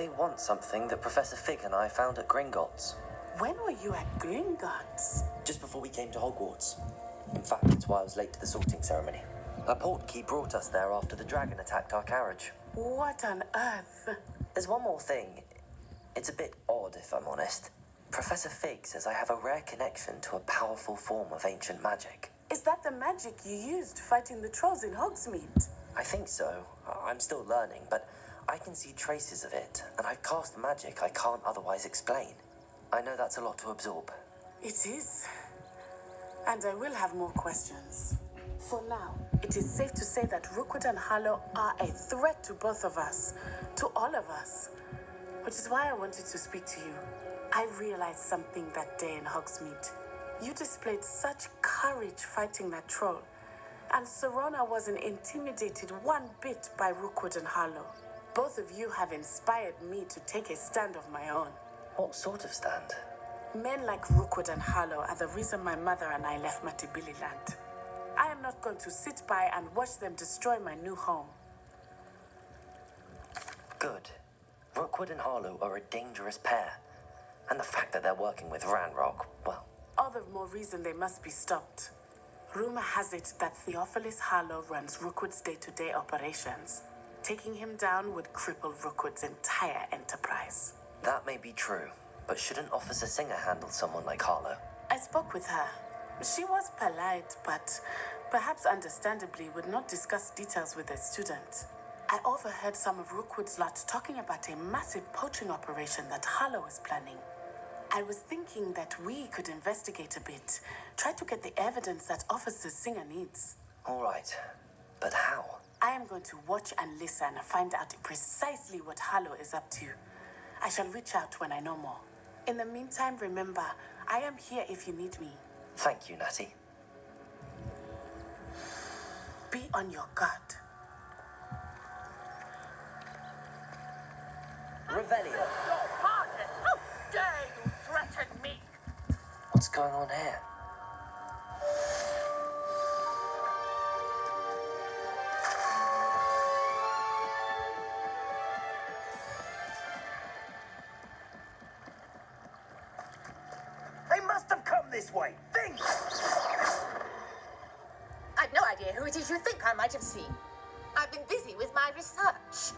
They want something that Professor Fig and I found at Gringotts. When were you at Gringotts? Just before we came to Hogwarts. In fact, it's why I was late to the sorting ceremony. A portkey brought us there after the dragon attacked our carriage. What on earth? There's one more thing. It's a bit odd, if I'm honest. Professor Fig says I have a rare connection to a powerful form of ancient magic. Is that the magic you used fighting the trolls in Hogsmeade? I think so. I'm still learning, but I can see traces of it, and I've cast magic I can't otherwise explain. I know that's a lot to absorb. It is. And I will have more questions. For now, it is safe to say that Rookwood and Harlow are a threat to both of us, to all of us. Which is why I wanted to speak to you. I realized something that day in Hogsmeade. You displayed such courage fighting that troll, and Serona wasn't intimidated one bit by Rookwood and Harlow. Both of you have inspired me to take a stand of my own. What sort of stand? Men like Rookwood and Harlow are the reason my mother and I left Matibili-land. I am not going to sit by and watch them destroy my new home. Good. Rookwood and Harlow are a dangerous pair. And the fact that they're working with Ranrock, well... All the more reason they must be stopped. Rumor has it that Theophilus Harlow runs Rookwood's day-to-day operations. Taking him down would cripple Rookwood's entire enterprise. That may be true, but shouldn't Officer Singer handle someone like Harlow? I spoke with her. She was polite, but perhaps understandably would not discuss details with a student. I overheard some of Rookwood's lot talking about a massive poaching operation that Harlow is planning. I was thinking that we could investigate a bit, try to get the evidence that Officer Singer needs. All right, but how? I am going to watch and listen and find out precisely what Harlow is up to. I shall reach out when I know more. In the meantime, remember, I am here if you need me. Thank you, Natty. Be on your guard. Revelio. How dare you threaten me? What's going on here? They must have come this way. Think! I've no idea who it is you think I might have seen. I've been busy with my research.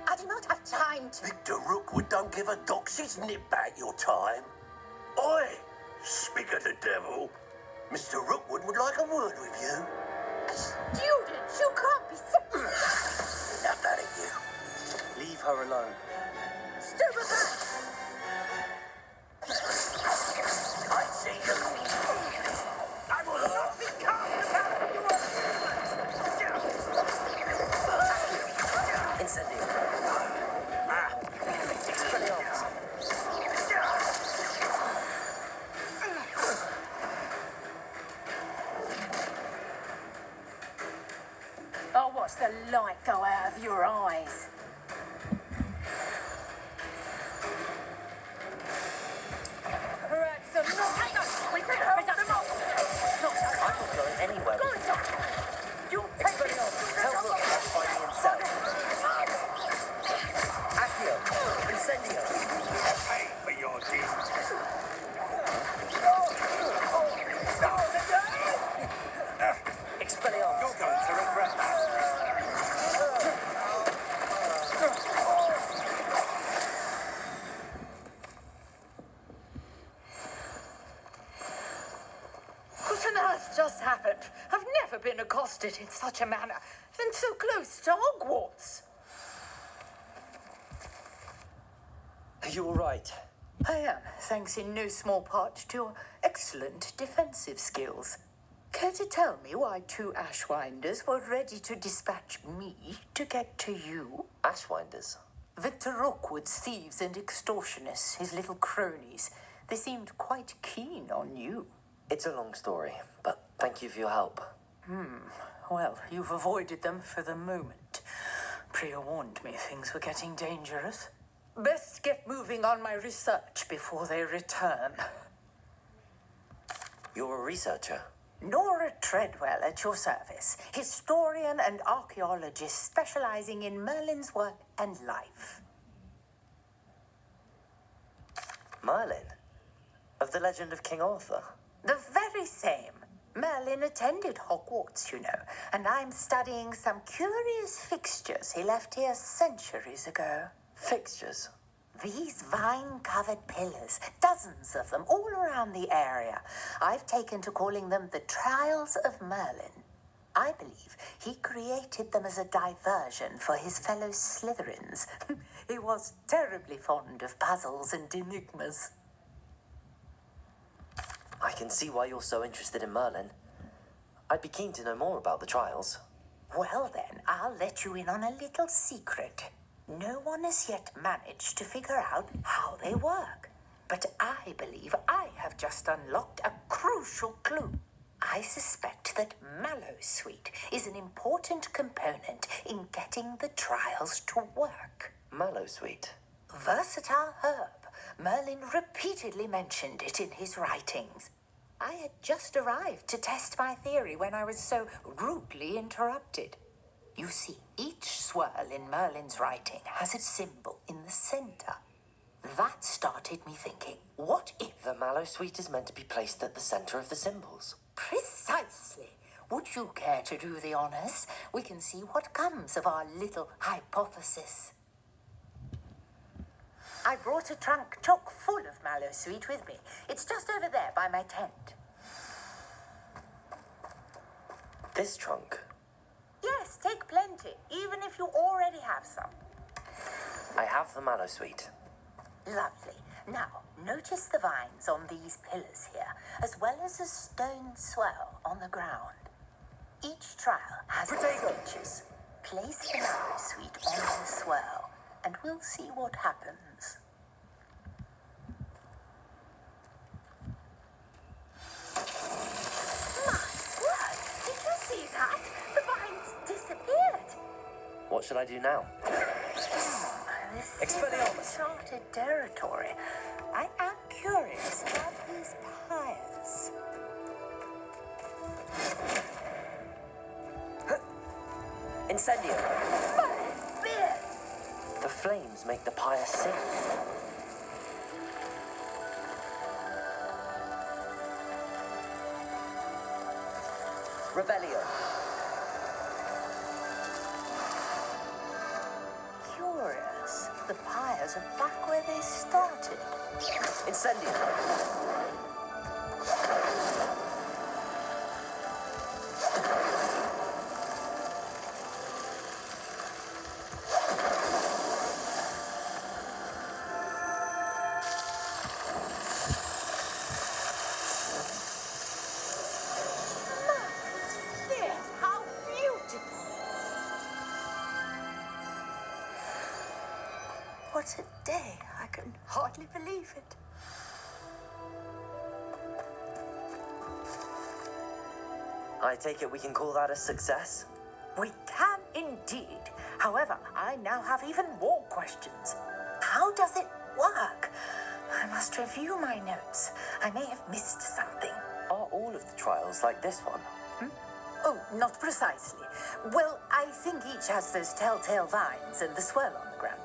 I do not have time to... Victor Rookwood don't give a doxy's nip back your time. Oi! Speak of the devil. Mr. Rookwood would like a word with you. A student? You can't be so... Enough out of you. Leave her alone. Stupefy! I see you. I will not be cast about your Incendio. Expelliarmus. Oh, watch the light go out of your eyes. Ransom, no, hang on! We can hold them up! I'm not going anywhere. You Expelliarmus. Tell Rook to find himself. Accio. Incendio. Pay for your deeds. Expelliarmus. You're going to regret that. What on earth just happened? I've never been accosted in such a manner, and so close to Hogwarts. Are you all right? I am, thanks in no small part to your excellent defensive skills. Care to tell me why two Ashwinders were ready to dispatch me to get to you? Ashwinders. Victor Rookwood's thieves and extortionists, his little cronies, they seemed quite keen on you. It's a long story, but thank you for your help. Well, you've avoided them for the moment. Priya warned me things were getting dangerous. Best get moving on my research before they return. You're a researcher. Nora Treadwell at your service, historian and archaeologist specializing in Merlin's work and life. Merlin? Of the legend of King Arthur? The very same. Merlin attended Hogwarts, you know, and I'm studying some curious fixtures he left here centuries ago. Fixtures? These vine-covered pillars, dozens of them all around the area. I've taken to calling them the Trials of Merlin. I believe he created them as a diversion for his fellow Slytherins. He was terribly fond of puzzles and enigmas. I can see why you're so interested in Merlin. I'd be keen to know more about the trials. Well then, I'll let you in on a little secret. No one has yet managed to figure out how they work. But I believe I have just unlocked a crucial clue. I suspect that Mallowsweet is an important component in getting the trials to work. Mallowsweet? Versatile herb. Merlin repeatedly mentioned it in his writings. I had just arrived to test my theory when I was so rudely interrupted. You see, each swirl in Merlin's writing has a symbol in the center. That started me thinking, what if... The Mallowsweet is meant to be placed at the center of the symbols. Precisely. Would you care to do the honors? We can see what comes of our little hypothesis. I brought a trunk chock full of Mallowsweet with me. It's just over there by my tent. This trunk? Yes, take plenty, even if you already have some. I have the Mallowsweet. Lovely. Now, notice the vines on these pillars here, as well as a stone swell on the ground. Each trial has its features. Place the Mallowsweet on the swell, and we'll see what happens. My word! Did you see that? The vines disappeared. What should I do now? This is uncharted territory. I am curious about these pyres. Incendio! Beer! The flames make the pyre sing. Revelio. Curious. The pyres are back where they started. Incendio. How beautiful! What a day. I can hardly believe it. I take it we can call that a success? We can indeed. However, I now have even more questions. How does it work? I must review my notes. I may have missed something. Are all of the trials like this one? Oh, not precisely. Well, I think each has those telltale vines and the swirl on the ground.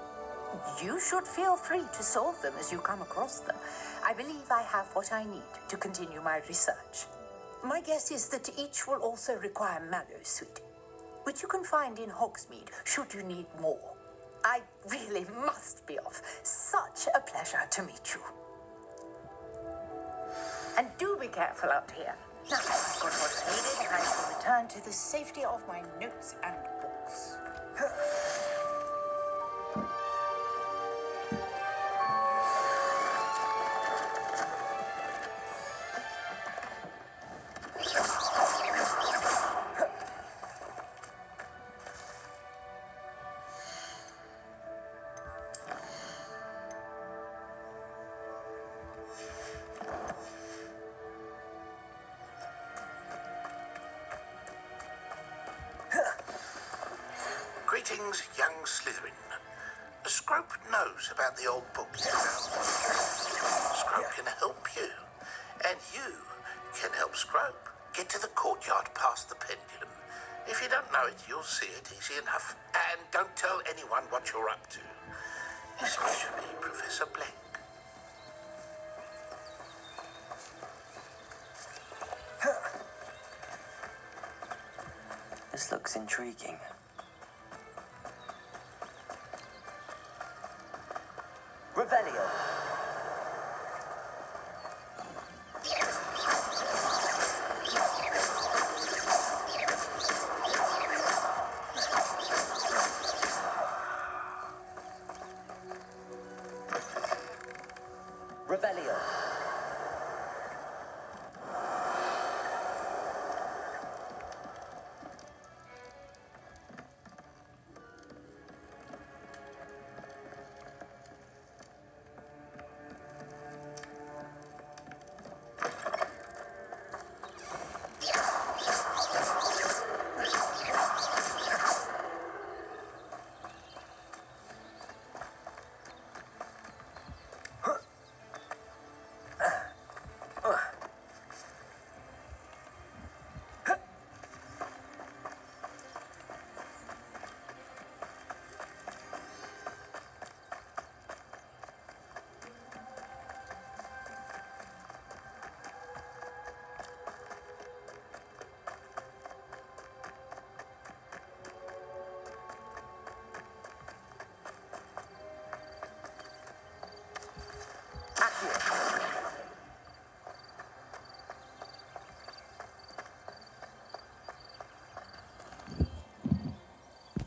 You should feel free to solve them as you come across them. I believe I have what I need to continue my research. My guess is that each will also require Mallowsweet, which you can find in Hogsmeade should you need more. I really must be off. Such a pleasure to meet you. And do be careful out here. Now I've got what I needed, and I shall return to the safety of my notes and books. Greetings, young Slytherin. Scrope knows about the old book you found. Scrope can help you, and you can help Scrope get to the courtyard past the pendulum. If you don't know it, you'll see it easy enough. And don't tell anyone what you're up to, especially Professor Blank. This looks intriguing. Revelio.